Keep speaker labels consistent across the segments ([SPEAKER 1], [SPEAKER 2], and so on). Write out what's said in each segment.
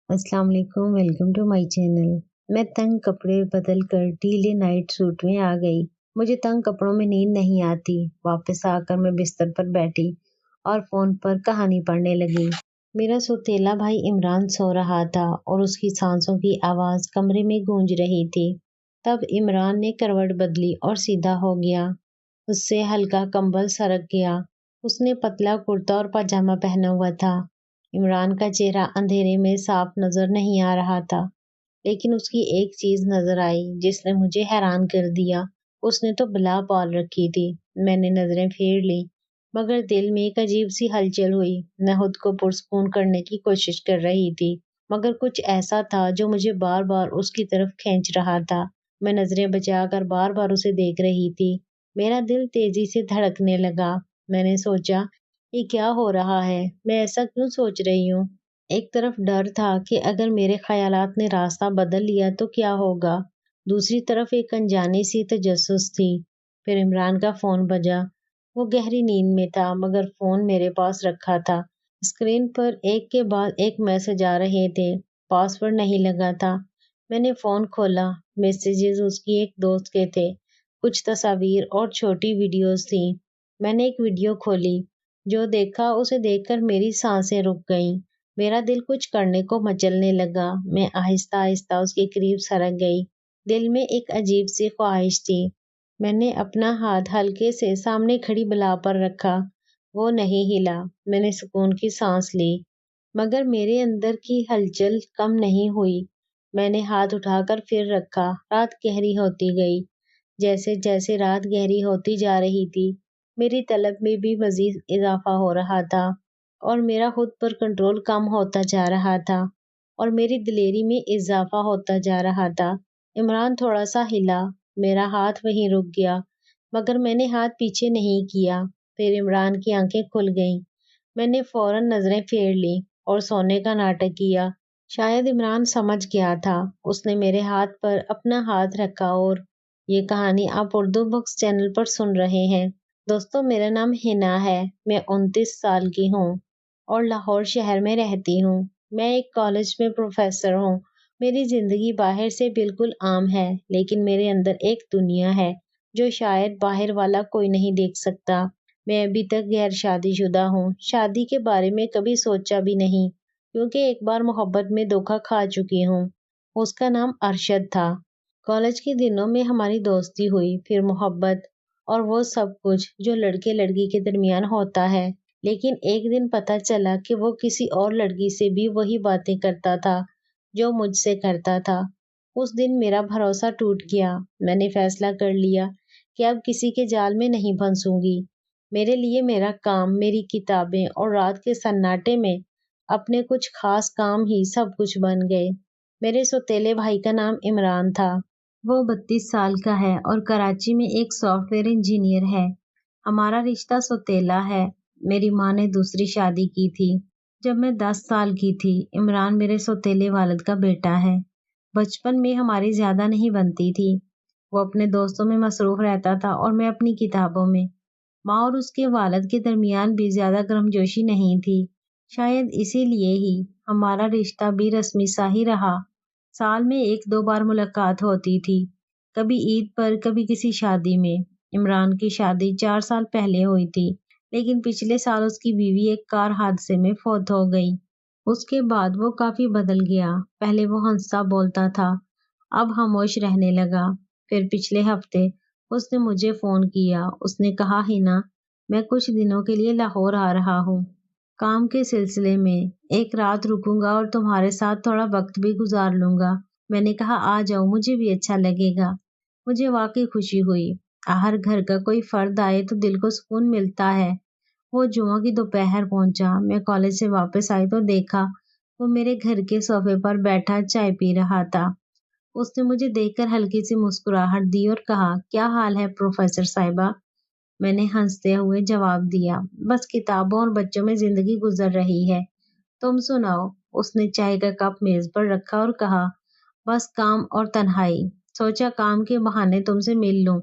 [SPEAKER 1] अस्सलाम वालेकुम, welcome to my channel. मैं तंग कपड़े बदल कर ढीले नाइट सूट में आ गई। मुझे तंग कपड़ों में नींद नहीं आती। वापस आकर मैं बिस्तर पर बैठी और फोन पर कहानी पढ़ने लगी। मेरा सौतेला भाई इमरान सो रहा था और उसकी सांसों की आवाज कमरे में गूंज रही थी। तब इमरान ने करवट बदली और सीधा हो गया। उससे हल्का कंबल सरक गया। उसने पतला कुर्ता और पजामा पहना हुआ था। इमरान का चेहरा अंधेरे में साफ नजर नहीं आ रहा था, लेकिन उसकी एक चीज नजर आई जिसने मुझे हैरान कर दिया। उसने तो बला पाल रखी थी। मैंने नजरें फेर ली, मगर दिल में एक अजीब सी हलचल हुई। मैं खुद को पुरस्कून करने की कोशिश कर रही थी, मगर कुछ ऐसा था जो मुझे बार बार उसकी तरफ खींच रहा था। मैं नजरें बचाकर बार बार उसे देख रही थी। मेरा दिल तेजी से धड़कने लगा। मैंने सोचा, ये क्या हो रहा है? मैं ऐसा क्यों सोच रही हूँ? एक तरफ डर था कि अगर मेरे ख्यालात ने रास्ता बदल लिया तो क्या होगा। दूसरी तरफ एक अनजानी सी तजस्सुस थी। फिर इमरान का फोन बजा। वो गहरी नींद में था, मगर फोन मेरे पास रखा था। स्क्रीन पर एक के बाद एक मैसेज आ रहे थे। पासवर्ड नहीं लगा था। मैंने फोन खोला। मैसेजेस उसकी एक दोस्त के थे। कुछ तस्वीर और छोटी वीडियोस थी। मैंने एक वीडियो खोली। जो देखा उसे देखकर मेरी सांसें रुक गईं। मेरा दिल कुछ करने को मचलने लगा। मैं आहिस्ता आहिस्ता उसके करीब सरक गई। दिल में एक अजीब सी ख्वाहिश थी। मैंने अपना हाथ हल्के से सामने खड़ी बला पर रखा। वो नहीं हिला। मैंने सुकून की सांस ली, मगर मेरे अंदर की हलचल कम नहीं हुई। मैंने हाथ उठाकर फिर रखा। रात गहरी होती गई। जैसे जैसे रात गहरी होती जा रही थी, मेरी तलब में भी मजीद इजाफा हो रहा था और मेरा खुद पर कंट्रोल कम होता जा रहा था और मेरी दिलेरी में इजाफा होता जा रहा था। इमरान थोड़ा सा हिला। मेरा हाथ वहीं रुक गया, मगर मैंने हाथ पीछे नहीं किया। फिर इमरान की आंखें खुल गईं। मैंने फौरन नजरें फेर ली और सोने का नाटक किया। शायद इमरान समझ गया था। उसने मेरे हाथ पर अपना हाथ रखा और ये कहानी आप उर्दू बुक्स चैनल पर सुन रहे हैं। दोस्तों, मेरा नाम हिना है। मैं 29 साल की हूँ और लाहौर शहर में रहती हूँ। मैं एक कॉलेज में प्रोफेसर हूँ। मेरी जिंदगी बाहर से बिल्कुल आम है, लेकिन मेरे अंदर एक दुनिया है जो शायद बाहर वाला कोई नहीं देख सकता। मैं अभी तक गैर शादीशुदा हूँ। शादी के बारे में कभी सोचा भी नहीं, क्योंकि एक बार मोहब्बत में धोखा खा चुकी हूँ। उसका नाम अरशद था। कॉलेज के दिनों में हमारी दोस्ती हुई, फिर मोहब्बत और वो सब कुछ जो लड़के लड़की के दरमियान होता है। लेकिन एक दिन पता चला कि वो किसी और लड़की से भी वही बातें करता था जो मुझसे करता था। उस दिन मेरा भरोसा टूट गया। मैंने फैसला कर लिया कि अब किसी के जाल में नहीं फंसूंगी। मेरे लिए मेरा काम, मेरी किताबें और रात के सन्नाटे में अपने कुछ खास काम ही सब कुछ बन गए। मेरे सौतेले भाई का नाम इमरान था। वो 32 साल का है और कराची में एक सॉफ्टवेयर इंजीनियर है। हमारा रिश्ता सौतेला है। मेरी माँ ने दूसरी शादी की थी जब मैं 10 साल की थी। इमरान मेरे सौतेले वालिद का बेटा है। बचपन में हमारी ज्यादा नहीं बनती थी। वो अपने दोस्तों में मसरूफ रहता था और मैं अपनी किताबों में। माँ और उसके वालिद के दरमियान भी ज्यादा गर्मजोशी नहीं थी। शायद इसीलिए ही हमारा रिश्ता भी रस्मी सा ही रहा। साल में एक दो बार मुलाकात होती थी, कभी ईद पर, कभी किसी शादी में। इमरान की शादी 4 साल पहले हुई थी, लेकिन पिछले साल उसकी बीवी एक कार हादसे में फौत हो गई। उसके बाद वो काफी बदल गया। पहले वो हंसता बोलता था, अब खामोश रहने लगा। फिर पिछले हफ्ते उसने मुझे फोन किया। उसने कहा, हिना, मैं कुछ दिनों के लिए लाहौर आ रहा हूँ, काम के सिलसिले में। एक रात रुकूंगा और तुम्हारे साथ थोड़ा वक्त भी गुजार लूंगा। मैंने कहा, आ जाओ, मुझे भी अच्छा लगेगा। मुझे वाकई खुशी हुई। हर घर का कोई फर्द आए तो दिल को सुकून मिलता है। वो जुमा की दोपहर पहुंचा। मैं कॉलेज से वापस आई तो देखा वो मेरे घर के सोफे पर बैठा चाय पी रहा था। उसने मुझे देखकर हल्की सी मुस्कुराहट दी और कहा, क्या हाल है प्रोफेसर साहिबा? मैंने हंसते हुए जवाब दिया, बस किताबों और बच्चों में जिंदगी गुजर रही है। तुम सुनाओ? उसने चाय का कप मेज पर रखा और कहा, बस काम और तन्हाई। सोचा काम के बहाने तुमसे मिल लूं।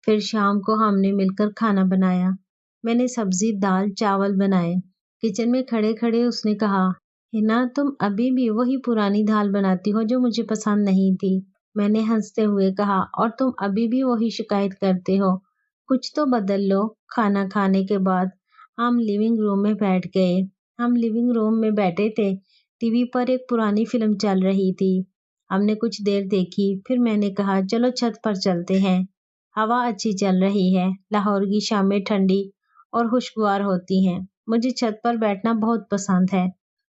[SPEAKER 1] फिर शाम को हमने मिलकर खाना बनाया। मैंने सब्जी, दाल, चावल बनाए। किचन में खड़े खड़े उसने कहा, हिना, तुम अभी भी वही पुरानी दाल बनाती हो जो मुझे पसंद नहीं थी, मैंने हंसते हुए कहा। और तुम अभी भी वही शिकायत करते हो। कुछ तो बदल लो। खाना खाने के बाद हम लिविंग रूम में बैठ गए। हम लिविंग रूम में बैठे थे। टीवी पर एक पुरानी फिल्म चल रही थी। हमने कुछ देर देखी, फिर मैंने कहा चलो छत पर चलते हैं। हवा अच्छी चल रही है। लाहौर की शामें ठंडी और खुशगवार होती हैं। मुझे छत पर बैठना बहुत पसंद है।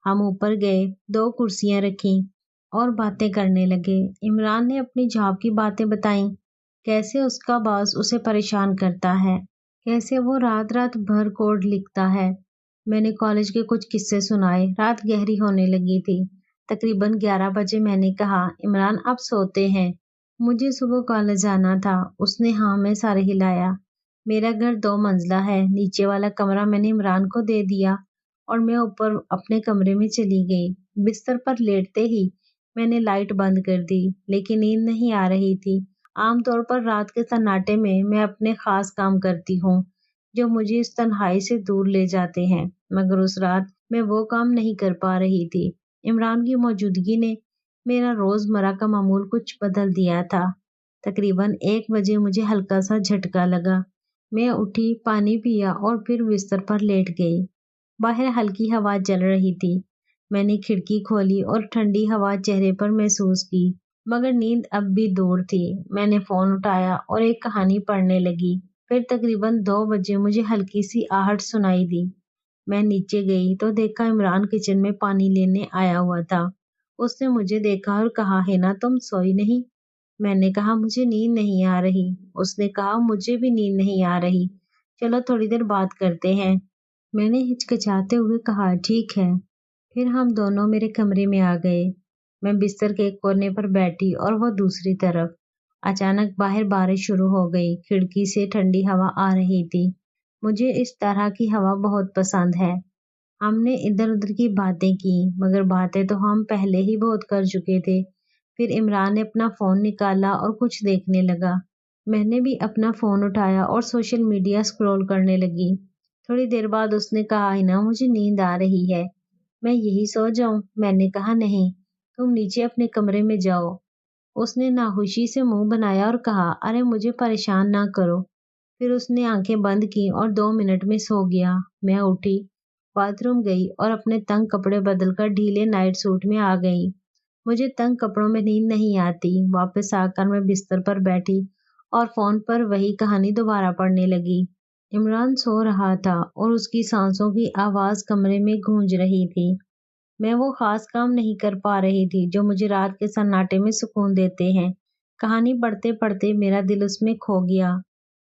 [SPEAKER 1] हम ऊपर गए, 2 कुर्सियां रखी और बातें करने लगे। इमरान ने अपनी जॉब की बातें बताईं, कैसे उसका बॉस उसे परेशान करता है, कैसे वो रात रात भर कोड लिखता है। मैंने कॉलेज के कुछ किस्से सुनाए। रात गहरी होने लगी थी। तकरीबन 11 बजे मैंने कहा, इमरान अब सोते हैं, मुझे सुबह कॉलेज जाना था। उसने हाँ में सर हिलाया। मेरा घर 2 मंजिला है। नीचे वाला कमरा मैंने इमरान को दे दिया और मैं ऊपर अपने कमरे में चली गई। बिस्तर पर लेटते ही मैंने लाइट बंद कर दी, लेकिन नींद नहीं आ रही थी। आमतौर पर रात के सन्नाटे में मैं अपने खास काम करती हूँ, जो मुझे इस तन्हाई से दूर ले जाते हैं, मगर उस रात मैं वो काम नहीं कर पा रही थी। इमरान की मौजूदगी ने मेरा रोजमर्रा का मामूल कुछ बदल दिया था। तकरीबन 1 बजे मुझे हल्का सा झटका लगा। मैं उठी, पानी पिया और फिर बिस्तर पर लेट गई। बाहर हल्की हवा चल रही थी। मैंने खिड़की खोली और ठंडी हवा चेहरे पर महसूस की, मगर नींद अब भी दूर थी। मैंने फोन उठाया और एक कहानी पढ़ने लगी। फिर तकरीबन 2 बजे मुझे हल्की सी आहट सुनाई दी। मैं नीचे गई तो देखा इमरान किचन में पानी लेने आया हुआ था। उसने मुझे देखा और कहा, हिना तुम सोई नहीं? मैंने कहा, मुझे नींद नहीं आ रही। उसने कहा, मुझे भी नींद नहीं आ रही, चलो थोड़ी देर बात करते हैं। मैंने हिचकिचाते हुए कहा, ठीक है। फिर हम दोनों मेरे कमरे में आ गए। मैं बिस्तर के एक कोने पर बैठी और वो दूसरी तरफ। अचानक बाहर बारिश शुरू हो गई। खिड़की से ठंडी हवा आ रही थी। मुझे इस तरह की हवा बहुत पसंद है। हमने इधर उधर की बातें की, मगर बातें तो हम पहले ही बहुत कर चुके थे। फिर इमरान ने अपना फोन निकाला और कुछ देखने लगा। मैंने भी अपना फोन उठाया और सोशल मीडिया स्क्रॉल करने लगी। थोड़ी देर बाद उसने कहा, ना मुझे नींद आ रही है, मैं यही सो जाऊं? मैंने कहा, नहीं, तुम नीचे अपने कमरे में जाओ। उसने नाखुशी से मुंह बनाया और कहा, अरे मुझे परेशान ना करो। फिर उसने आंखें बंद की और 2 मिनट में सो गया। मैं उठी, बाथरूम गई और अपने तंग कपड़े बदलकर ढीले नाइट सूट में आ गई। मुझे तंग कपड़ों में नींद नहीं आती। वापस आकर मैं बिस्तर पर बैठी और फोन पर वही कहानी दोबारा पढ़ने लगी। इमरान सो रहा था और उसकी सांसों की आवाज कमरे में गूंज रही थी। मैं वो खास काम नहीं कर पा रही थी जो मुझे रात के सन्नाटे में सुकून देते हैं। कहानी पढ़ते पढ़ते मेरा दिल उसमें खो गया।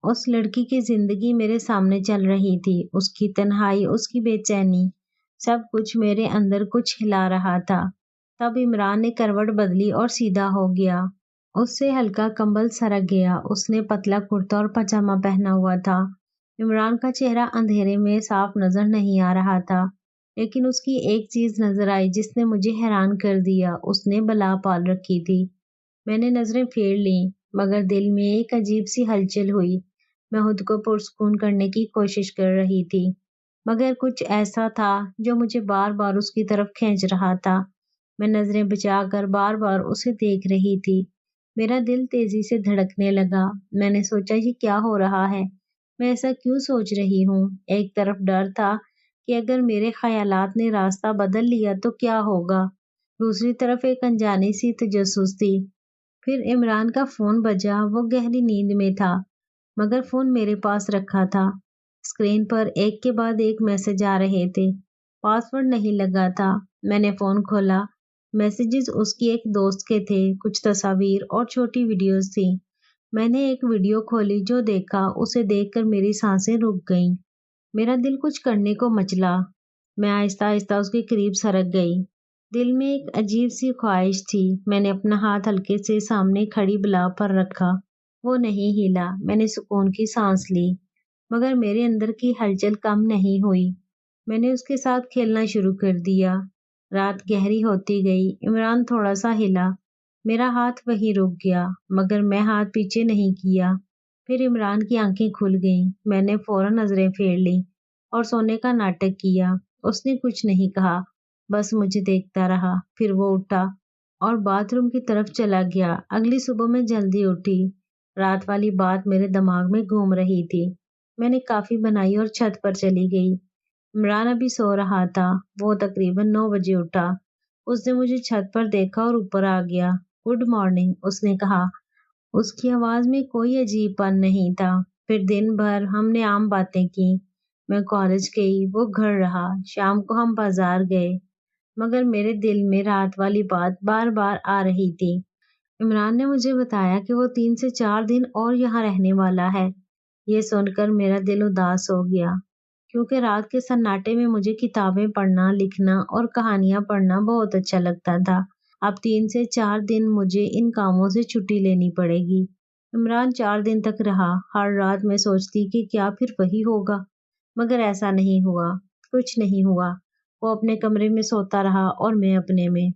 [SPEAKER 1] उस लड़की की जिंदगी मेरे सामने चल रही थी, उसकी तन्हाई, उसकी बेचैनी, सब कुछ मेरे अंदर कुछ हिला रहा था। तब इमरान ने करवट बदली और सीधा हो गया। उससे हल्का कंबल सरक गया। उसने पतला कुर्ता और पजामा पहना हुआ था। इमरान का चेहरा अंधेरे में साफ नजर नहीं आ रहा था, लेकिन उसकी एक चीज नजर आई जिसने मुझे हैरान कर दिया। उसने बला पाल रखी थी। मैंने नजरें फेर ली, मगर दिल में एक अजीब सी हलचल हुई। मैं खुद को पुरस्कून करने की कोशिश कर रही थी, मगर कुछ ऐसा था जो मुझे बार बार उसकी तरफ खींच रहा था। मैं नजरें बचाकर बार बार उसे देख रही थी। मेरा दिल तेजी से धड़कने लगा। मैंने सोचा, ये क्या हो रहा है? मैं ऐसा क्यों सोच रही हूँ? एक तरफ डर था कि अगर मेरे ख्यालात ने रास्ता बदल लिया तो क्या होगा। दूसरी तरफ एक अनजानी सी तजस्सुस थी। फिर इमरान का फोन बजा। वो गहरी नींद में था, मगर फोन मेरे पास रखा था। स्क्रीन पर एक के बाद एक मैसेज आ रहे थे। पासवर्ड नहीं लगा था। मैंने फोन खोला। मैसेजेस उसकी एक दोस्त के थे, कुछ तस्वीर और छोटी वीडियोस थी। मैंने एक वीडियो खोली, जो देखा उसे देखकर मेरी सांसें रुक गईं। मेरा दिल कुछ करने को मचला। मैं आहिस्ता आहिस्ता उसके करीब सरक गई। दिल में एक अजीब सी ख्वाहिश थी। मैंने अपना हाथ हल्के से सामने खड़ी बला पर रखा। वो नहीं हिला। मैंने सुकून की सांस ली, मगर मेरे अंदर की हलचल कम नहीं हुई। मैंने उसके साथ खेलना शुरू कर दिया। रात गहरी होती गई। इमरान थोड़ा सा हिला। मेरा हाथ वहीं रुक गया, मगर मैं हाथ पीछे नहीं किया। फिर इमरान की आंखें खुल गईं। मैंने फौरन नजरें फेर ली और सोने का नाटक किया। उसने कुछ नहीं कहा, बस मुझे देखता रहा। फिर वो उठा और बाथरूम की तरफ चला गया। अगली सुबह मैं जल्दी उठी। रात वाली बात मेरे दिमाग में घूम रही थी। मैंने कॉफी बनाई और छत पर चली गई। इमरान अभी सो रहा था। वो तकरीबन 9 बजे उठा। उसने मुझे छत पर देखा और ऊपर आ गया। गुड मॉर्निंग, उसने कहा। उसकी आवाज में कोई अजीबपन नहीं था। फिर दिन भर हमने आम बातें की। मैं कॉलेज गई, वो घर रहा। शाम को हम बाजार गए। मगर मेरे दिल में रात वाली बात बार बार आ रही थी। इमरान ने मुझे बताया कि वो 3 से 4 दिन और यहाँ रहने वाला है। ये सुनकर मेरा दिल उदास हो गया, क्योंकि रात के सन्नाटे में मुझे किताबें पढ़ना, लिखना और कहानियां पढ़ना बहुत अच्छा लगता था। अब 3 से 4 दिन मुझे इन कामों से छुट्टी लेनी पड़ेगी। इमरान 4 दिन तक रहा। हर रात मैं सोचती कि क्या फिर वही होगा, मगर ऐसा नहीं हुआ। कुछ नहीं हुआ। वो अपने कमरे में सोता रहा और मैं अपने में।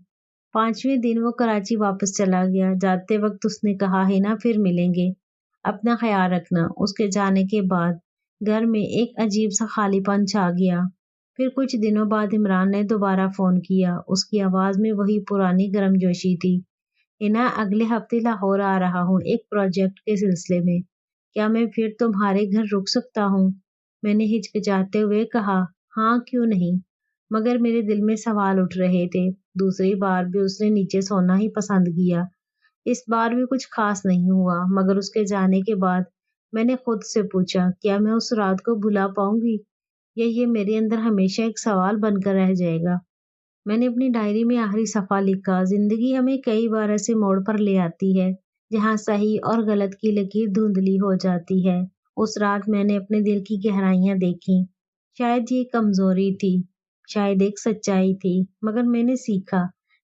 [SPEAKER 1] 5वें दिन वो कराची वापस चला गया। जाते वक्त उसने कहा है ना, फिर मिलेंगे, अपना ख्याल रखना। उसके जाने के बाद घर में एक अजीब सा खालीपन छा गया। फिर कुछ दिनों बाद इमरान ने दोबारा फोन किया। उसकी आवाज में वही पुरानी गर्मजोशी थी। हिना, अगले हफ्ते लाहौर आ रहा हूँ एक प्रोजेक्ट के सिलसिले में। क्या मैं फिर तुम्हारे घर रुक सकता हूँ? मैंने हिचकिचाते हुए कहा, हाँ क्यों नहीं। मगर मेरे दिल में सवाल उठ रहे थे। दूसरी बार भी उसने नीचे सोना ही पसंद किया। इस बार भी कुछ खास नहीं हुआ। मगर उसके जाने के बाद मैंने खुद से पूछा, क्या मैं उस रात को भुला पाऊंगी, या ये मेरे अंदर हमेशा एक सवाल बनकर रह जाएगा। मैंने अपनी डायरी में आखिरी सफ़ा लिखा। जिंदगी हमें कई बार ऐसे मोड़ पर ले आती है जहाँ सही और गलत की लकीर धुंधली हो जाती है। उस रात मैंने अपने दिल की गहराइयां देखी। शायद ये कमजोरी थी, शायद एक सच्चाई थी, मगर मैंने सीखा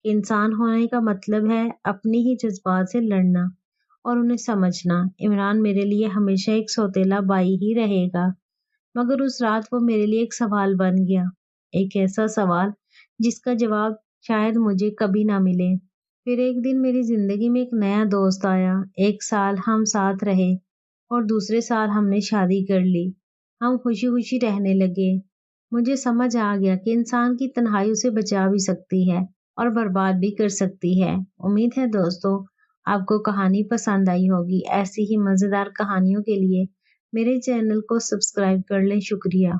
[SPEAKER 1] कि इंसान होने का मतलब है अपनी ही जज्बात से लड़ना और उन्हें समझना। इमरान मेरे लिए हमेशा एक सौतेला भाई ही रहेगा, मगर उस रात वो मेरे लिए एक सवाल बन गया। एक ऐसा सवाल जिसका जवाब शायद मुझे कभी ना मिले। फिर एक दिन मेरी जिंदगी में एक नया दोस्त आया। 1 साल हम साथ रहे और दूसरे साल हमने शादी कर ली। हम खुशी खुशी रहने लगे। मुझे समझ आ गया कि इंसान की तन्हाई उसे बचा भी सकती है और बर्बाद भी कर सकती है। उम्मीद है दोस्तों, आपको कहानी पसंद आई होगी। ऐसी ही मजेदार कहानियों के लिए मेरे चैनल को सब्सक्राइब कर लें। शुक्रिया।